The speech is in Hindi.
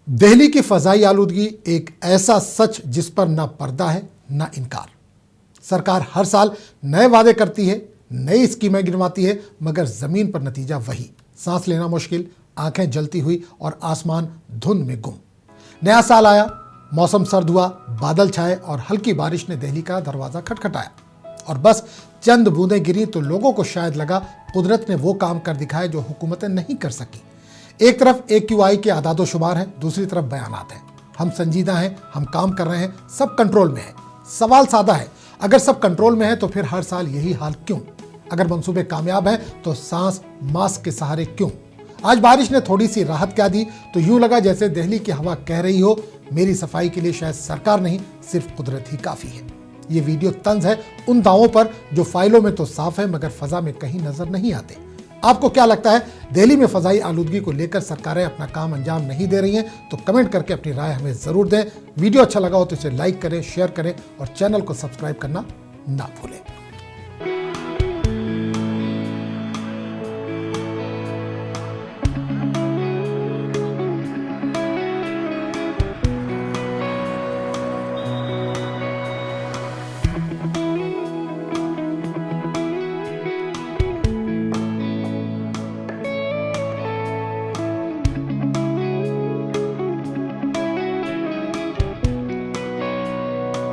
दिल्ली की फजाई आलूदगी एक ऐसा सच जिस पर ना पर्दा है ना इनकार। सरकार हर साल नए वादे करती है, नई स्कीमें गिनवाती है, मगर जमीन पर नतीजा वही, सांस लेना मुश्किल, आंखें जलती हुई और आसमान धुंध में गुम। नया साल आया, मौसम सर्द हुआ, बादल छाए और हल्की बारिश ने दिल्ली का दरवाजा खटखटाया और बस चंद बूंदें गिरी तो लोगों को शायद लगा कुदरत ने वो काम कर दिखाए जो हुकूमतें नहीं कर सकी। एक तरफ AQI के आदादो शुमार हैं, दूसरी तरफ बयानात हैं। हम संजीदा हैं, हम काम कर रहे हैं, सब कंट्रोल में है। सवाल सादा है, अगर सब कंट्रोल में है तो फिर हर साल यही हाल क्यों? अगर मंसूबे कामयाब हैं तो सांस मास्क के सहारे क्यों? आज बारिश ने थोड़ी सी राहत क्या दी तो यूं लगा जैसे दिल्ली की हवा कह रही हो, मेरी सफाई के लिए शायद सरकार नहीं, सिर्फ कुदरत ही काफी है। ये वीडियो तंज है उन दावों पर जो फाइलों में तो साफ है मगर फजा में कहीं नजर नहीं आते। आपको क्या लगता है, दिल्ली में फजाई आलूदगी को लेकर सरकारें अपना काम अंजाम नहीं दे रही हैं? तो कमेंट करके अपनी राय हमें जरूर दें। वीडियो अच्छा लगा हो तो इसे लाइक करें, शेयर करें और चैनल को सब्सक्राइब करना ना भूलें।